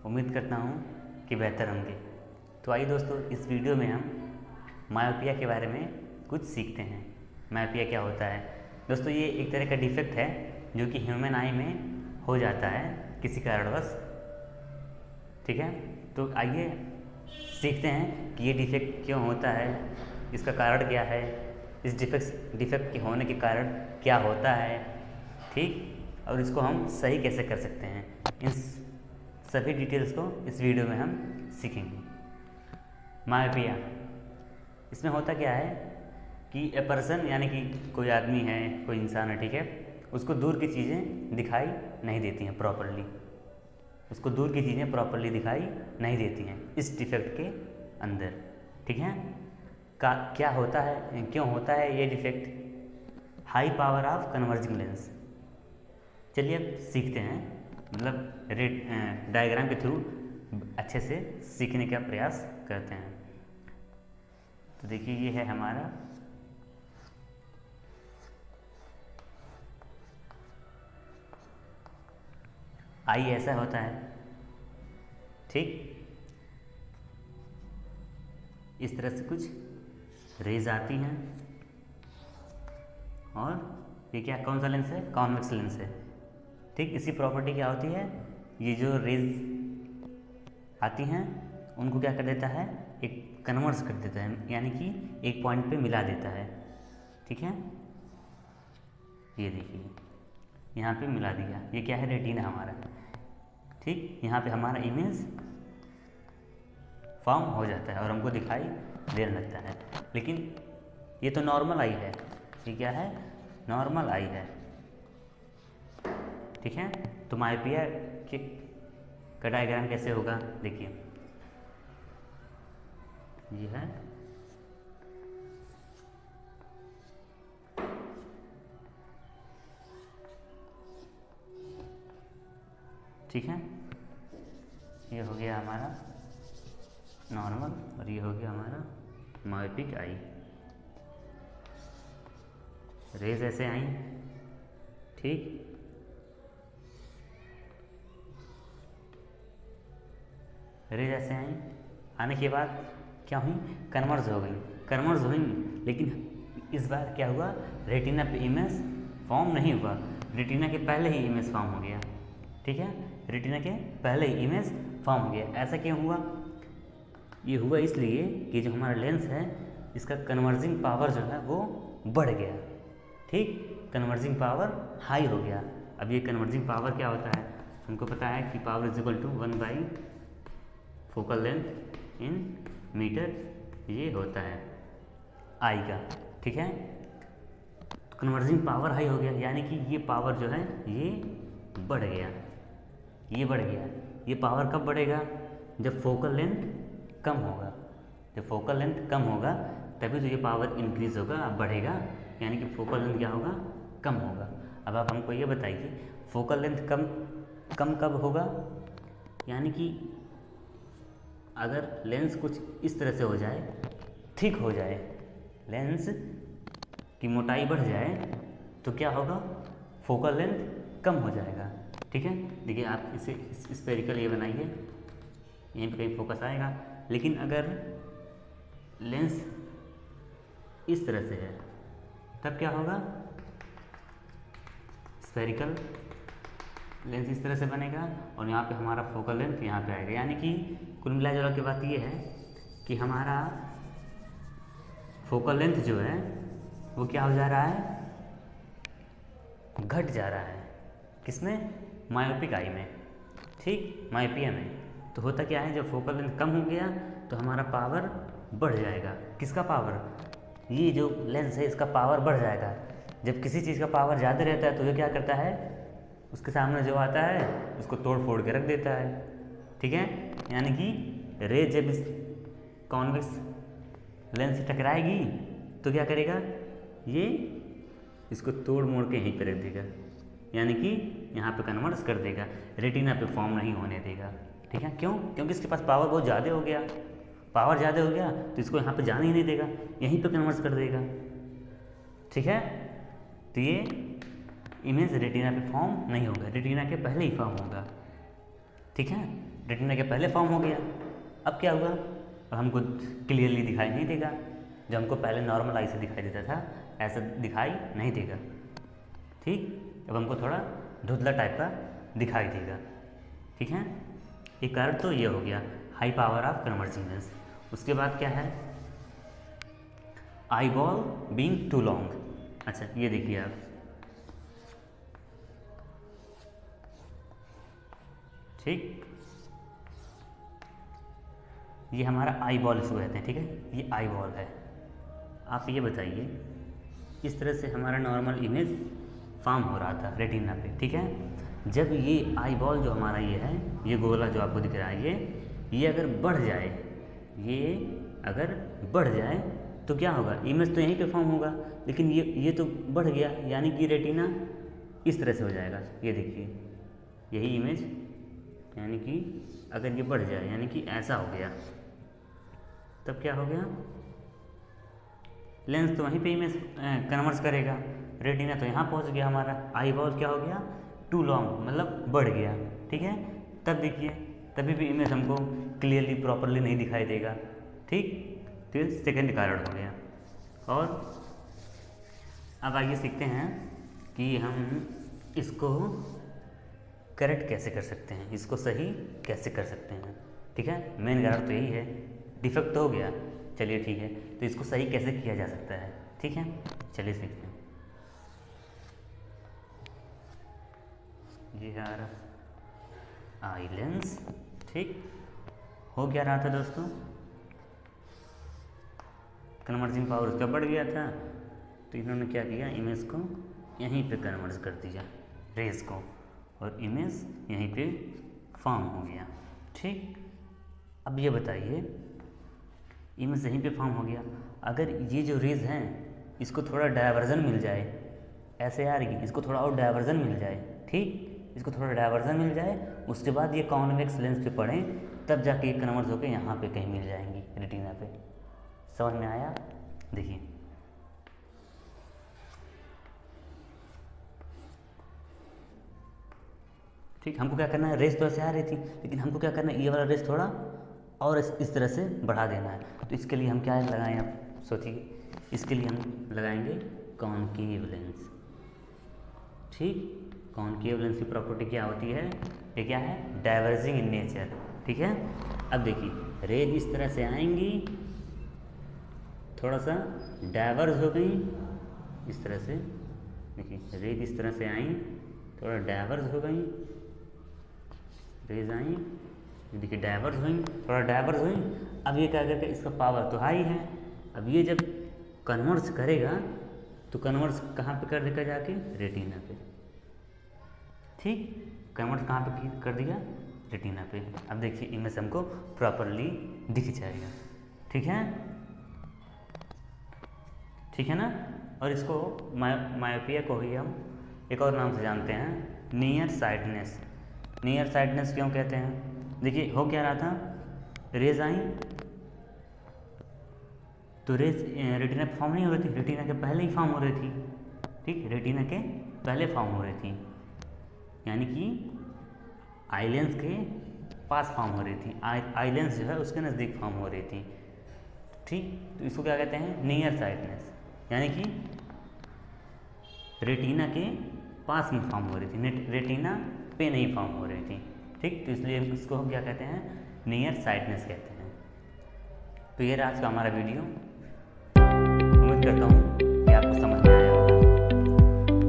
उम्मीद करता हूँ कि बेहतर होंगे। तो आइए दोस्तों, इस वीडियो में हम मायोपिया के बारे में कुछ सीखते हैं। मायोपिया क्या होता है? दोस्तों, ये एक तरह का डिफेक्ट है जो कि ह्यूमन आई में हो जाता है किसी कारणवश। ठीक है, तो आइए सीखते हैं कि ये डिफेक्ट क्यों होता है, इसका कारण क्या है, इस डिफेक्ट के होने के कारण क्या होता है, ठीक, और इसको हम सही कैसे कर सकते हैं। इन सभी डिटेल्स को इस वीडियो में हम सीखेंगे। मायोपिया, इसमें होता क्या है कि ए पर्सन यानी कि कोई आदमी है, कोई इंसान है, ठीक है, उसको दूर की चीज़ें दिखाई नहीं देती हैं प्रॉपरली, उसको दूर की चीज़ें प्रॉपरली दिखाई नहीं देती हैं इस डिफेक्ट के अंदर। ठीक है, क्या होता है, क्यों होता है ये defect? High power of converging lens. चलिए अब सीखते हैं, मतलब डायग्राम के थ्रू अच्छे से सीखने का प्रयास करते हैं। तो देखिए, ये है हमारा आई, ऐसा होता है, ठीक, इस तरह से कुछ रेज आती हैं। और ये क्या, कौन सा लेंस है? कॉन्वेक्स लेंस है। ठीक, इसी प्रॉपर्टी क्या होती है, ये जो रेज आती हैं उनको क्या कर देता है, एक कन्वर्स कर देता है, यानी कि एक पॉइंट पे मिला देता है। ठीक है, ये देखिए यहाँ पे मिला दिया, ये क्या है, रेटिना हमारा। ठीक, यहाँ पे हमारा इमेज फॉर्म हो जाता है और हमको दिखाई देने लगता है। लेकिन ये तो नॉर्मल आई है, ये क्या है, नॉर्मल आई है। ठीक है, तो मायोपिया के का डायग्राम कैसे होगा, देखिए ये है, ठीक है, ये हो गया हमारा नॉर्मल और ये हो गया हमारा मायोपिक आई। रेज ऐसे आई, ठीक, रेज ऐसे आई, आने के बाद क्या हुई, कन्वर्ज हो गई, लेकिन इस बार क्या हुआ, रेटिना पे इमेज फॉर्म नहीं हुआ, रेटिना के पहले ही इमेज फॉर्म हो गया। ठीक है, रेटिना के पहले ही इमेज फॉर्म हो गया। ऐसा क्यों हुआ? ये हुआ इसलिए कि जो हमारा लेंस है इसका कन्वर्जिंग पावर जो है वो बढ़ गया। ठीक, कन्वर्जिंग पावर हाई हो गया। अब ये कन्वर्जिंग पावर क्या होता है, हमको पता है कि power is equal to 1/, focal length in metre, ये होता है आई का। ठीक है, तो कन्वर्जिंग पावर हाई हो गया, यानी कि ये पावर जो है ये बढ़ गया, ये बढ़ गया। ये पावर कब बढ़ेगा, जब फोकल लेंथ कम होगा। जब फोकल लेंथ कम होगा तभी तो ये पावर इंक्रीज होगा, बढ़ेगा, यानी कि फोकल लेंथ क्या होगा, कम होगा। अब आप हमको ये बताइए, फोकल लेंथ कम कब होगा? यानी कि अगर लेंस कुछ इस तरह से हो जाए, थिक हो जाए, लेंस की मोटाई बढ़ जाए तो क्या होगा, फोकल लेंथ कम हो जाएगा। ठीक है, देखिए आप इसे स्फेरिकल ये बनाइए, यहीं पे कहीं फोकस आएगा। लेकिन अगर लेंस इस तरह से है तब क्या होगा, स्फेरिकल लेंस इस तरह से बनेगा और यहाँ पे हमारा फोकल लेंथ यहाँ पे आएगा। यानी कि कुल मिला जुला के बात ये है कि हमारा फोकल लेंथ जो है वो क्या हो जा रहा है, घट जा रहा है। किसमें? मायोपिक आई में। ठीक, मायोपिया में तो होता क्या है, जब फोकल लेंथ कम हो गया तो हमारा पावर बढ़ जाएगा। किसका पावर? ये जो लेंस है इसका पावर बढ़ जाएगा। जब किसी चीज़ का पावर ज़्यादा रहता है तो ये क्या करता है, उसके सामने जो आता है उसको तोड़ फोड़ के रख देता है। ठीक है, यानी कि रे जब इस कॉन्वेक्स लेंस से टकराएगी तो क्या करेगा, ये इसको तोड़ मोड़ के यहीं पे रख देगा, यानी कि यहाँ पे कन्वर्स कर देगा, रेटिना पे फॉर्म नहीं होने देगा। ठीक है, क्यों? क्योंकि इसके पास पावर बहुत ज़्यादा हो गया, पावर ज़्यादा हो गया तो इसको यहाँ पे जाने ही नहीं देगा, यहीं पे कन्वर्स कर देगा। ठीक है, तो ये इमेज रेटिना पे फॉर्म नहीं होगा, रेटिना के पहले ही फॉर्म होगा। ठीक है, रेटिना के पहले फॉर्म हो गया। अब क्या हुआ, अब हमको क्लियरली दिखाई नहीं देगा, जो हमको पहले नॉर्मल आई से दिखाई देता था ऐसा दिखाई नहीं देगा। ठीक, अब हमको थोड़ा धुंधला टाइप का दिखाई देगा। ठीक है, एक कारण तो ये हो गया high power of converging lens. उसके बाद क्या है, eyeball being too long. अच्छा ये देखिए आप, ठीक, ये हमारा आई बॉल इसको कहते हैं। ठीक है, ये आई बॉल है। आप ये बताइए, इस तरह से हमारा नॉर्मल इमेज फॉर्म हो रहा था रेटिना पे। ठीक है, जब ये आई बॉल जो हमारा ये है, ये गोला जो आपको दिख रहा है, ये अगर बढ़ जाए, ये अगर बढ़ जाए तो क्या होगा, इमेज तो यहीं पे फॉर्म होगा, लेकिन ये तो बढ़ गया, यानी कि रेटिना इस तरह से हो जाएगा। ये देखिए, यही इमेज, यानी कि अगर ये बढ़ जाए यानी कि ऐसा हो गया, तब क्या हो गया, लेंस तो वहीं पे इमेज कन्वर्स करेगा, रेटिना तो यहाँ पहुँच गया, हमारा आई बॉल क्या हो गया, टू लॉन्ग, मतलब बढ़ गया। ठीक है, तब देखिए, तभी भी इमेज हमको क्लियरली प्रॉपरली नहीं दिखाई देगा। ठीक, तो ये सेकेंड कारण हो गया। और अब आगे सीखते हैं कि हम इसको करेक्ट कैसे कर सकते हैं, इसको सही कैसे कर सकते हैं। ठीक है, मेन कारण तो यही है, डिफेक्ट तो हो गया, चलिए ठीक है, तो इसको सही कैसे किया जा सकता है। ठीक है, चलिए सीखते हैं। ये है आई लेंस। ठीक, हो क्या रहा था दोस्तों, कन्वर्जिंग पावर उसका बढ़ गया था, तो इन्होंने क्या किया, इमेज को यहीं पे कन्वर्ट कर दिया, रेज को, और इमेज यहीं पे फॉर्म हो गया। ठीक, अब ये बताइए, इमेज यहीं पे फॉर्म हो गया, अगर ये जो रेज हैं इसको थोड़ा डायवर्जन मिल जाए, ऐसे आ रही, इसको थोड़ा और डायवर्जन मिल जाए, ठीक, इसको थोड़ा डायवर्जन मिल जाए, उसके बाद ये कॉन्वेक्स लेंस पे पड़े, तब जाके ये कन्वर्ट होकर यहाँ पे कहीं मिल जाएंगी रेटिना पे। समझ में आया? देखिए, ठीक, हमको क्या करना है, रेस तो ऐसे आ रही थी, लेकिन हमको क्या करना है, ये वाला रेस थोड़ा और इस तरह से बढ़ा देना है। तो इसके लिए हम क्या लगाएं, आप सोचिए, इसके लिए हम लगाएंगे कॉनकेव लेंस। ठीक, कॉनकेव लेंस की प्रॉपर्टी क्या होती है, ये क्या है, डाइवर्जिंग इन नेचर। ठीक है, अब देखिए, रेज इस तरह से आएंगी, थोड़ा सा डाइवर्स हो गई, इस तरह से, देखिए रेज इस तरह से आई, थोड़ा डाइवर्स हो गई, रेज आई, देखिए डाइवर्स हुई, थोड़ा डाइवर्स हुई। अब ये क्या करके, इसका पावर तो हाई है, अब ये जब कन्वर्स करेगा तो कन्वर्स कहाँ पे कर देगा, जाके रेटिना पे। ठीक, कन्वर्स कहाँ पे कर दिया, रेटिना पे। अब देखिए, इमेज हमको प्रॉपरली दिख जाएगा। ठीक है, ठीक है ना। और इसको मायोपिया को ही हम एक और नाम से जानते हैं, नियर साइटनेस। नियर साइटनेस क्यों कहते हैं, देखिए हो क्या रहा था, रेज आई तो रेज रेटिना पे फॉर्म नहीं हो रही थी, रेटिना के पहले ही फॉर्म हो रही थी। ठीक, रेटिना के पहले फॉर्म हो रही थी, यानी कि आई लेंस के पास फॉर्म हो रही थी, आई लेंस जो है उसके नज़दीक फॉर्म हो रही थी। ठीक, तो इसको क्या कहते हैं, नियर साइटनेस, यानी कि रेटिना के पास में फॉर्म हो रही थी, रेटिना पे नहीं फॉर्म हो रही थी। ठीक, तो इसलिए इसको हम क्या कहते हैं, नियर साइटनेस कहते हैं। तो ये रहा आज का हमारा वीडियो, उम्मीद करता हूँ कि आपको समझ में आया।